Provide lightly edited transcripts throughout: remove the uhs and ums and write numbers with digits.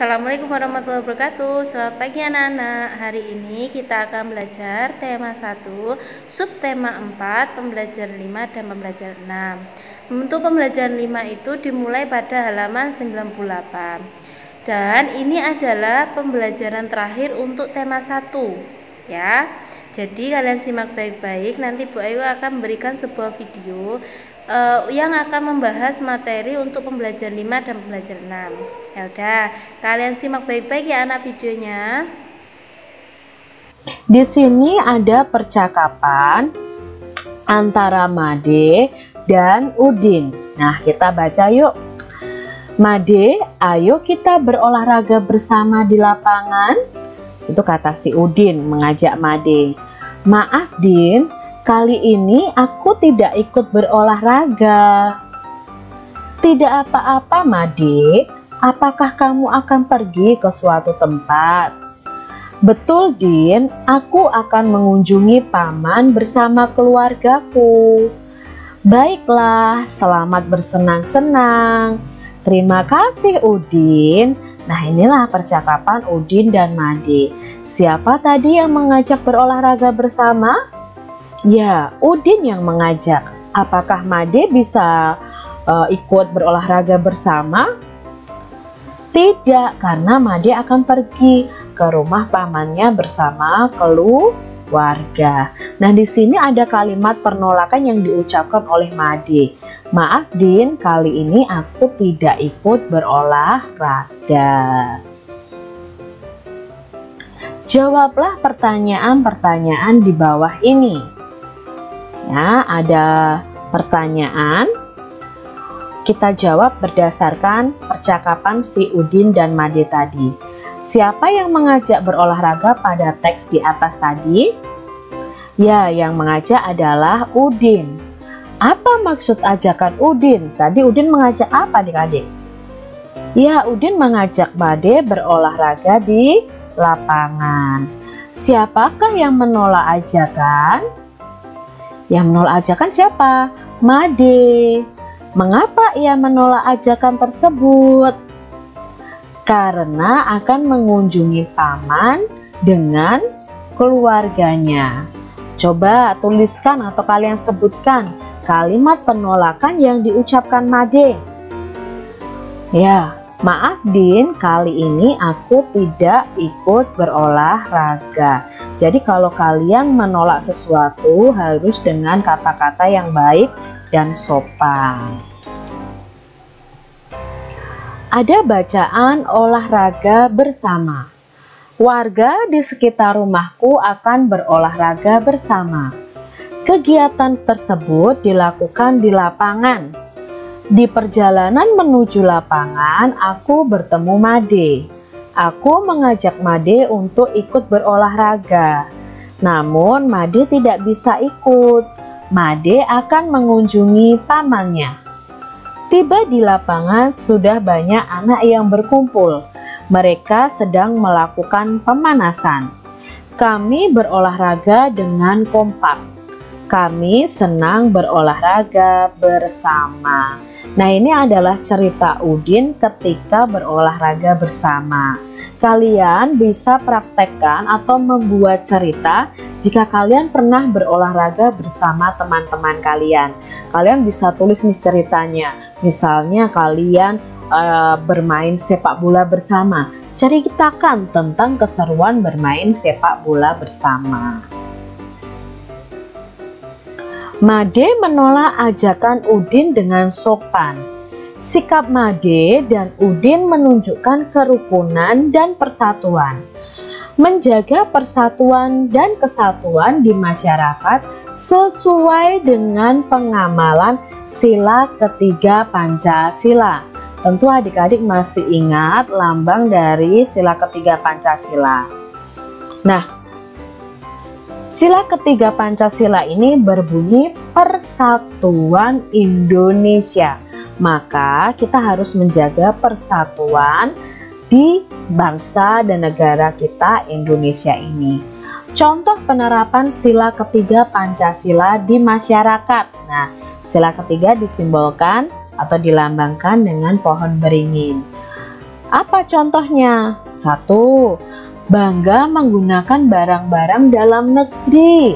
Assalamualaikum warahmatullahi wabarakatuh. Selamat pagi anak-anak. Hari ini kita akan belajar tema 1, subtema 4, pembelajaran 5 dan pembelajaran 6. Untuk pembelajaran 5 itu dimulai pada halaman 98. Dan ini adalah pembelajaran terakhir untuk tema 1, ya. Jadi kalian simak baik-baik, nanti Bu Ayu akan memberikan sebuah video yang akan membahas materi untuk pembelajaran 5 dan pembelajaran 6. Ya udah, kalian simak baik-baik ya anak videonya. Di sini ada percakapan antara Made dan Udin. Nah, kita baca yuk. Made, ayo kita berolahraga bersama di lapangan. Itu kata si Udin mengajak Made. Maaf Din, kali ini aku tidak ikut berolahraga. Tidak apa-apa Made, apakah kamu akan pergi ke suatu tempat? Betul Din, aku akan mengunjungi paman bersama keluargaku. Baiklah, selamat bersenang-senang. Terima kasih Udin. Nah, inilah percakapan Udin dan Made. Siapa tadi yang mengajak berolahraga bersama? Ya, Udin yang mengajak. Apakah Made bisa ikut berolahraga bersama? Tidak, karena Made akan pergi ke rumah pamannya bersama keluarga. Nah, di sini ada kalimat penolakan yang diucapkan oleh Made. Maaf Din, kali ini aku tidak ikut berolahraga. Jawablah pertanyaan-pertanyaan di bawah ini. Ya, ada pertanyaan. Kita jawab berdasarkan percakapan si Udin dan Made tadi. Siapa yang mengajak berolahraga pada teks di atas tadi? Ya, yang mengajak adalah Udin. Apa maksud ajakan Udin? Tadi Udin mengajak apa adik-adik? Ya, Udin mengajak Made berolahraga di lapangan. Siapakah yang menolak ajakan? Yang menolak ajakan siapa? Made. Mengapa ia menolak ajakan tersebut? Karena akan mengunjungi paman dengan keluarganya. Coba tuliskan atau kalian sebutkan kalimat penolakan yang diucapkan Made. Ya, maaf Din, kali ini aku tidak ikut berolahraga. Jadi kalau kalian menolak sesuatu harus dengan kata-kata yang baik dan sopan. Ada bacaan olahraga bersama. Warga di sekitar rumahku akan berolahraga bersama. Kegiatan tersebut dilakukan di lapangan. Di perjalanan menuju lapangan, aku bertemu Made. Aku mengajak Made untuk ikut berolahraga. Namun Made tidak bisa ikut. Made akan mengunjungi pamannya. Tiba di lapangan sudah banyak anak yang berkumpul. Mereka sedang melakukan pemanasan. Kami berolahraga dengan kompak. Kami senang berolahraga bersama. Nah, ini adalah cerita Udin ketika berolahraga bersama. Kalian bisa praktekkan atau membuat cerita jika kalian pernah berolahraga bersama teman-teman kalian. Kalian bisa tulis nih ceritanya. Misalnya kalian bermain sepak bola bersama. Ceritakan tentang keseruan bermain sepak bola bersama. Made menolak ajakan Udin dengan sopan. Sikap Made dan Udin menunjukkan kerukunan dan persatuan. Menjaga persatuan dan kesatuan di masyarakat sesuai dengan pengamalan sila ketiga Pancasila. Tentu adik-adik masih ingat lambang dari sila ketiga Pancasila. Nah, sila ketiga Pancasila ini berbunyi Persatuan Indonesia. Maka kita harus menjaga persatuan di bangsa dan negara kita Indonesia ini. Contoh penerapan sila ketiga Pancasila di masyarakat. Nah, sila ketiga disimbolkan atau dilambangkan dengan pohon beringin. Apa contohnya? 1. Bangga menggunakan barang-barang dalam negeri.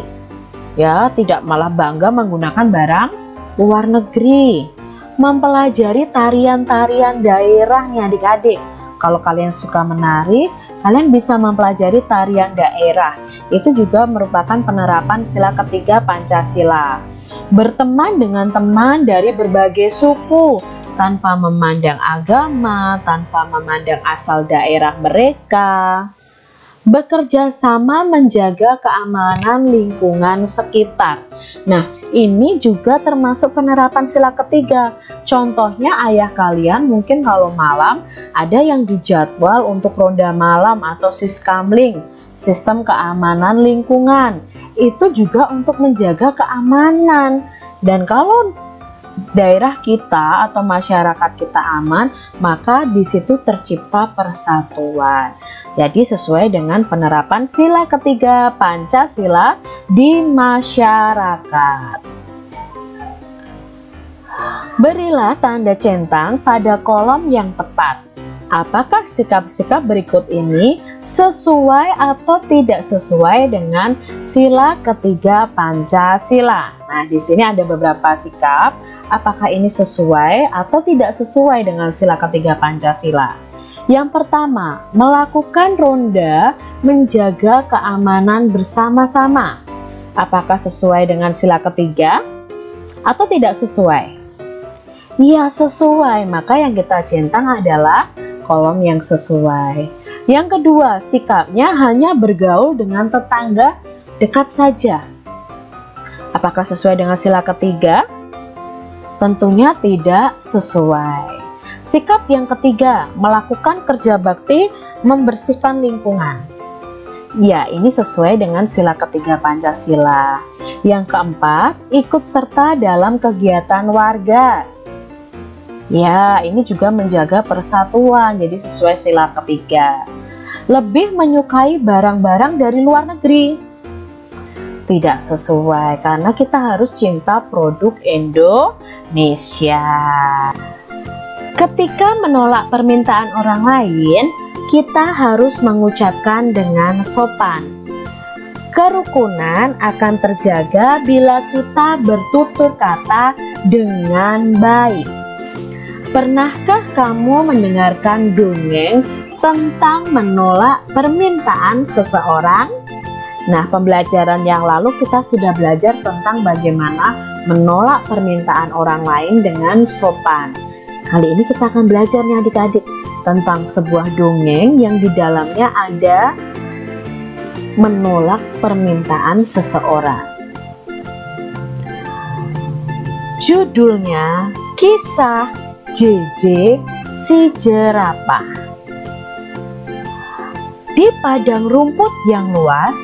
Ya, tidak malah bangga menggunakan barang luar negeri. Mempelajari tarian-tarian daerahnya adik-adik. Kalau kalian suka menari, kalian bisa mempelajari tarian daerah. Itu juga merupakan penerapan sila ketiga Pancasila. Berteman dengan teman dari berbagai suku, tanpa memandang agama, tanpa memandang asal daerah mereka. Bekerja sama menjaga keamanan lingkungan sekitar. Nah, ini juga termasuk penerapan sila ketiga. Contohnya ayah kalian mungkin kalau malam ada yang dijadwal untuk ronda malam atau siskamling, sistem keamanan lingkungan. Itu juga untuk menjaga keamanan. Dan kalau daerah kita atau masyarakat kita aman, maka di situ tercipta persatuan. Jadi sesuai dengan penerapan sila ketiga Pancasila di masyarakat. Berilah tanda centang pada kolom yang tepat. Apakah sikap-sikap berikut ini sesuai atau tidak sesuai dengan sila ketiga Pancasila? Nah, di sini ada beberapa sikap. Apakah ini sesuai atau tidak sesuai dengan sila ketiga Pancasila? Yang pertama, melakukan ronda menjaga keamanan bersama-sama. Apakah sesuai dengan sila ketiga atau tidak sesuai? Ya, sesuai. Maka yang kita centang adalah kolom yang sesuai. Yang kedua, sikapnya hanya bergaul dengan tetangga dekat saja. Apakah sesuai dengan sila ketiga? Tentunya tidak sesuai. Sikap yang ketiga, melakukan kerja bakti membersihkan lingkungan. Ya, ini sesuai dengan sila ketiga Pancasila. Yang keempat, ikut serta dalam kegiatan warga. Ya, ini juga menjaga persatuan, jadi sesuai sila ketiga. Lebih menyukai barang-barang dari luar negeri. Tidak sesuai, karena kita harus cinta produk Indonesia. Ketika menolak permintaan orang lain, kita harus mengucapkan dengan sopan. Kerukunan akan terjaga bila kita bertutur kata dengan baik. Pernahkah kamu mendengarkan dongeng tentang menolak permintaan seseorang? Nah, pembelajaran yang lalu kita sudah belajar tentang bagaimana menolak permintaan orang lain dengan sopan. Kali ini kita akan belajar nih adik-adik tentang sebuah dongeng yang di dalamnya ada menolak permintaan seseorang. Judulnya Kisah JJ si Jerapah. Di padang rumput yang luas,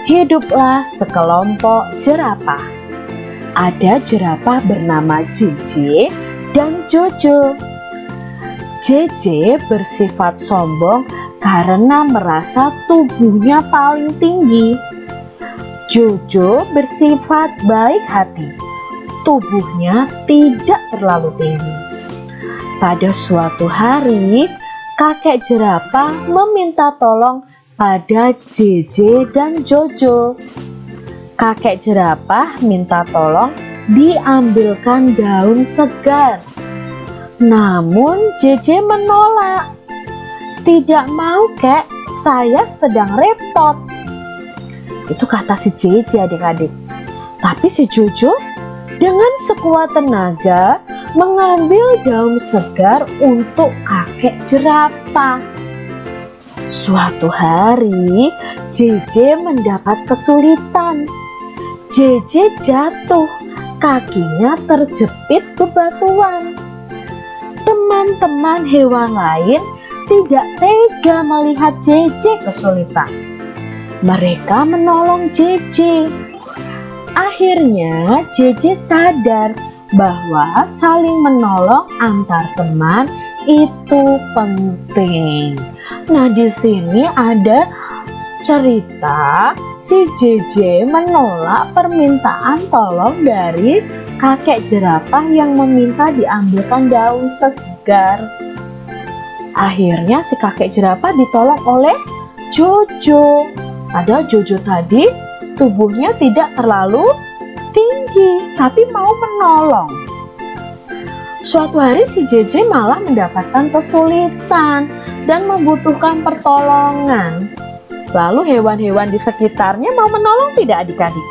hiduplah sekelompok jerapah. Ada jerapah bernama JJ dan Jojo. JJ bersifat sombong karena merasa tubuhnya paling tinggi. Jojo bersifat baik hati, tubuhnya tidak terlalu tinggi. Pada suatu hari, kakek jerapah meminta tolong pada JJ dan Jojo. Kakek jerapah minta tolong diambilkan daun segar. Namun JJ menolak. Tidak mau kek, saya sedang repot. Itu kata si JJ adik-adik. Tapi si Jojo dengan sekuat tenaga mengambil daun segar untuk kakek jerapah. Suatu hari JJ mendapat kesulitan. JJ jatuh, kakinya terjepit bebatuan. Teman-teman hewan lain tidak tega melihat JJ kesulitan. Mereka menolong JJ. Akhirnya JJ sadar bahwa saling menolong antar teman itu penting. Nah, di sini ada cerita si JJ menolak permintaan tolong dari kakek jerapah yang meminta diambilkan daun segar. Akhirnya si kakek jerapah ditolong oleh Jojo. Padahal Jojo tadi tubuhnya tidak terlalu tinggi, tapi mau menolong. Suatu hari si JJ malah mendapatkan kesulitan dan membutuhkan pertolongan. Lalu hewan-hewan di sekitarnya mau menolong tidak adik-adik?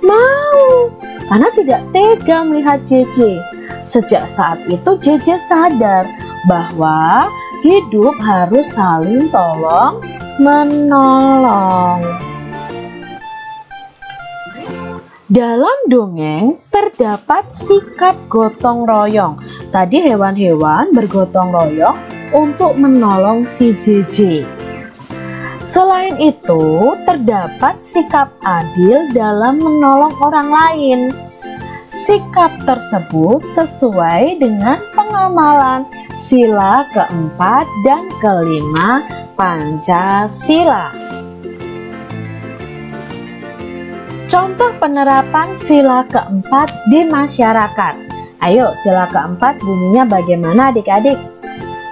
Mau, karena tidak tega melihat JJ. Sejak saat itu JJ sadar bahwa hidup harus saling tolong menolong. Dalam dongeng terdapat sikap gotong royong. Tadi hewan-hewan bergotong royong untuk menolong si JJ. Selain itu, terdapat sikap adil dalam menolong orang lain. Sikap tersebut sesuai dengan pengamalan sila keempat dan kelima Pancasila. Contoh penerapan sila keempat di masyarakat. Ayo, sila keempat bunyinya bagaimana adik-adik?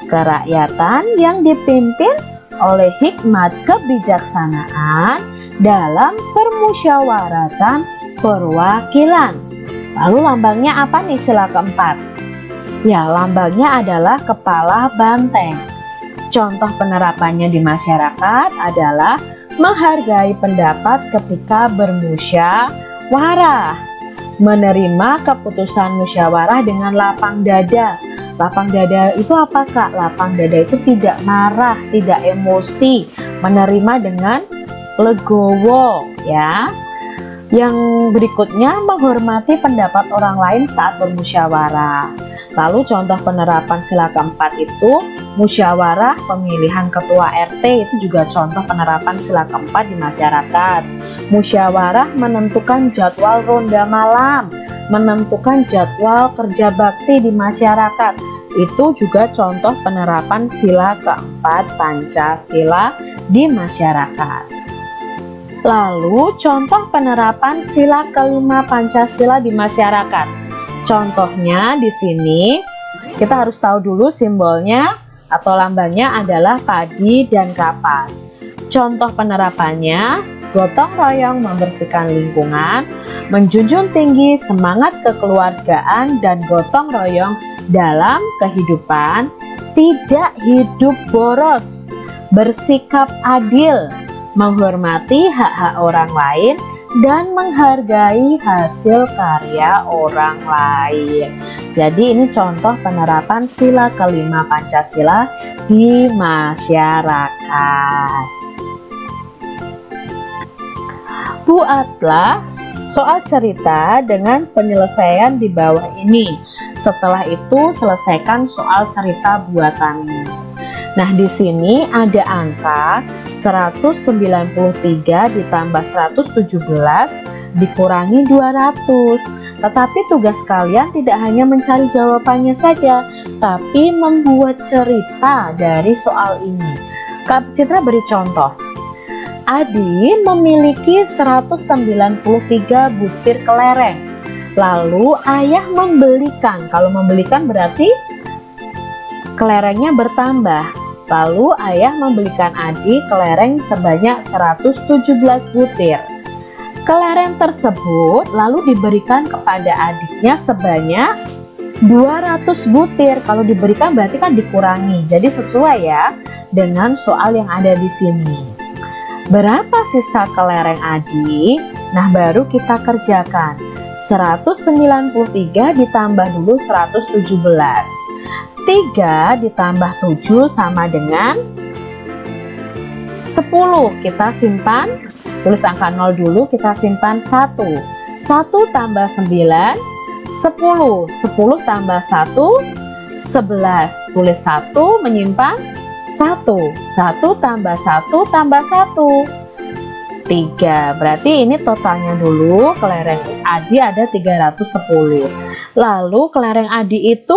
Kerakyatan yang dipimpin oleh hikmat kebijaksanaan dalam permusyawaratan perwakilan. Lalu lambangnya apa nih sila keempat? Ya, lambangnya adalah kepala banteng. Contoh penerapannya di masyarakat adalah menghargai pendapat ketika bermusyawarah, menerima keputusan musyawarah dengan lapang dada. Lapang dada itu apa Kak? Lapang dada itu tidak marah, tidak emosi, menerima dengan legowo ya. Yang berikutnya menghormati pendapat orang lain saat bermusyawarah. Lalu contoh penerapan sila keempat itu musyawarah pemilihan ketua RT, itu juga contoh penerapan sila keempat di masyarakat. Musyawarah menentukan jadwal ronda malam, menentukan jadwal kerja bakti di masyarakat, itu juga contoh penerapan sila keempat Pancasila di masyarakat. Lalu contoh penerapan sila kelima Pancasila di masyarakat. Contohnya di sini kita harus tahu dulu simbolnya atau lambangnya adalah padi dan kapas. Contoh penerapannya gotong royong membersihkan lingkungan, menjunjung tinggi semangat kekeluargaan dan gotong royong dalam kehidupan, tidak hidup boros, bersikap adil, menghormati hak-hak orang lain, dan menghargai hasil karya orang lain. Jadi ini contoh penerapan sila kelima Pancasila di masyarakat. Buatlah soal cerita dengan penyelesaian di bawah ini. Setelah itu selesaikan soal cerita buatanmu. Nah, di sini ada angka 193 ditambah 117 dikurangi 200. Tetapi tugas kalian tidak hanya mencari jawabannya saja, tapi membuat cerita dari soal ini. Kak Citra beri contoh. Adi memiliki 193 butir kelereng. Lalu ayah membelikan. Kalau membelikan berarti kelerengnya bertambah. Lalu ayah membelikan Adi kelereng sebanyak 117 butir. Kelereng tersebut lalu diberikan kepada adiknya sebanyak 200 butir. Kalau diberikan berarti kan dikurangi. Jadi sesuai ya dengan soal yang ada di sini. Berapa sisa kelereng Adi? Nah, baru kita kerjakan. 193 ditambah dulu 117. 3 ditambah 7 sama dengan 10. Kita simpan, tulis angka 0 dulu, kita simpan 1. 1 tambah 9, 10. 10 tambah 1, 11. Tulis 1, menyimpan 1. 1 tambah 1 tambah 1, 3. Berarti ini totalnya dulu kelereng Adi ada 310. Lalu kelereng Adi itu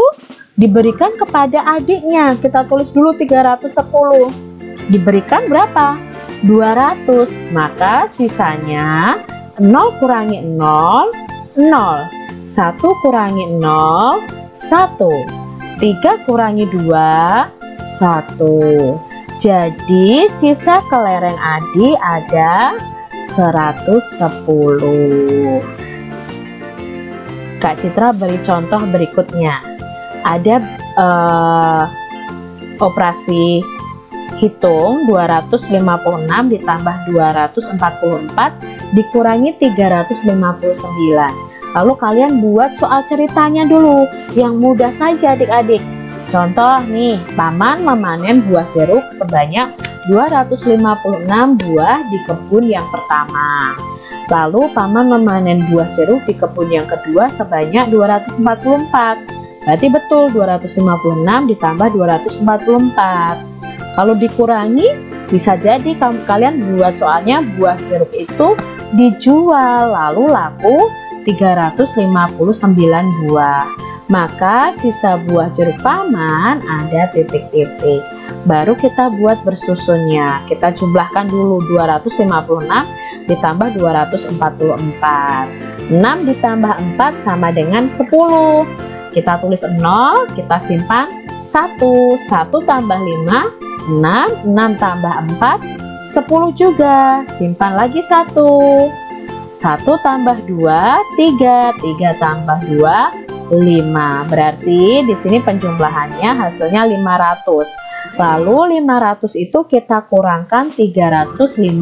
diberikan kepada adiknya. Kita tulis dulu 310. Diberikan berapa? 200. Maka sisanya 0 kurangi 0, 0. 1 kurangi 0, 1. 3 kurangi 2, 1. Jadi sisa kelereng Adi ada 110. Kak Citra beri contoh berikutnya. Ada operasi hitung 256 ditambah 244 dikurangi 359. Lalu kalian buat soal ceritanya dulu, yang mudah saja adik-adik. Contoh nih, paman memanen buah jeruk sebanyak 256 buah di kebun yang pertama. Lalu paman memanen buah jeruk di kebun yang kedua sebanyak 244. Berarti betul 256 ditambah 244. Kalau dikurangi, bisa jadi kalian buat soalnya buah jeruk itu dijual lalu laku 359 buah. Maka sisa buah jeruk paman ada titik-titik. Baru kita buat bersusunnya. Kita jumlahkan dulu 256 ditambah 244. 6 ditambah 4 sama dengan 10. Kita tulis 0, kita simpan 1. 1 tambah 5, 6. 6 tambah 4, 10 juga. Simpan lagi 1. 1 tambah 2, 3. 3 tambah 2, 5. Berarti di sini penjumlahannya hasilnya 500. Lalu 500 itu kita kurangkan 359.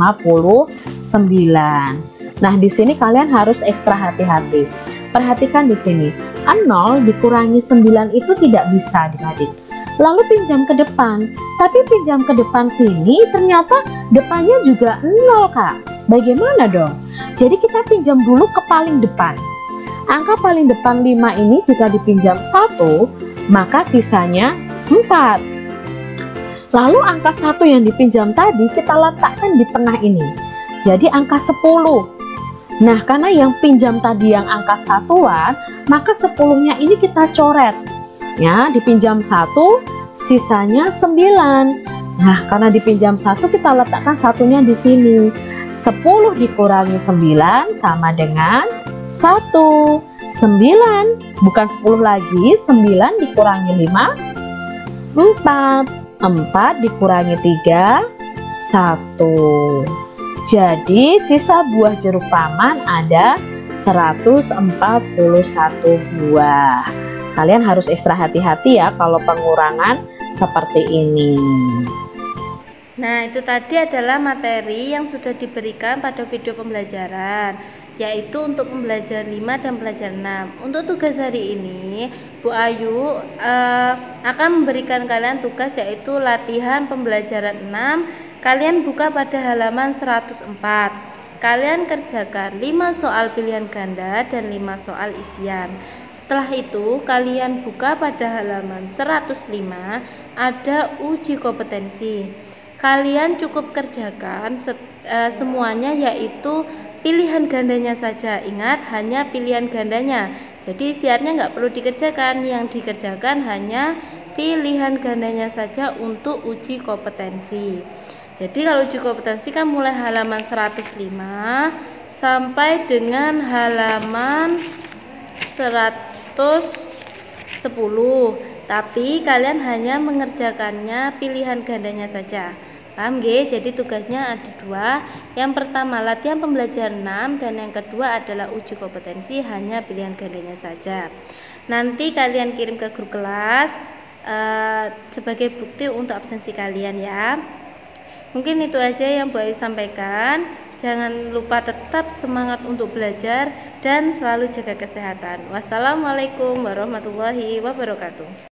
Nah, di sini kalian harus ekstra hati-hati. Perhatikan di sini. 0 dikurangi 9 itu tidak bisa adik-adik. Lalu pinjam ke depan. Tapi pinjam ke depan sini ternyata depannya juga 0, Kak. Bagaimana dong? Jadi kita pinjam dulu ke paling depan. Angka paling depan 5 ini jika dipinjam 1, maka sisanya 4. Lalu angka 1 yang dipinjam tadi kita letakkan di tengah ini. Jadi angka 10. Nah, karena yang pinjam tadi yang angka satuan, maka 10-nya ini kita coret. Ya, dipinjam 1, sisanya 9. Nah, karena dipinjam 1 kita letakkan satunya di sini. 10 dikurangi 9 sama dengan 1. 9, bukan 10 lagi, 9 dikurangi 5, 4. 4 dikurangi 3, 1. Jadi sisa buah jeruk paman ada 141 buah. Kalian harus ekstra hati-hati ya kalau pengurangan seperti ini. Nah, itu tadi adalah materi yang sudah diberikan pada video pembelajaran, yaitu untuk pembelajaran 5 dan pelajaran 6. Untuk tugas hari ini, Bu Ayu akan memberikan kalian tugas yaitu latihan pembelajaran 6. Kalian buka pada halaman 104. Kalian kerjakan 5 soal pilihan ganda dan 5 soal isian. Setelah itu, kalian buka pada halaman 105, ada uji kompetensi. Kalian cukup kerjakan semuanya, yaitu pilihan gandanya saja. Ingat, hanya pilihan gandanya. Jadi isiannya nggak perlu dikerjakan, yang dikerjakan hanya pilihan gandanya saja untuk uji kompetensi. Jadi kalau uji kompetensi kan mulai halaman 105 sampai dengan halaman 110. Tapi kalian hanya mengerjakannya pilihan gandanya saja. Paham nggih? Jadi tugasnya ada 2. Yang pertama latihan pembelajaran 6 dan yang kedua adalah uji kompetensi hanya pilihan gandanya saja. Nanti kalian kirim ke grup kelas sebagai bukti untuk absensi kalian ya. Mungkin itu aja yang Bu Ayu sampaikan. Jangan lupa tetap semangat untuk belajar dan selalu jaga kesehatan. Wassalamualaikum warahmatullahi wabarakatuh.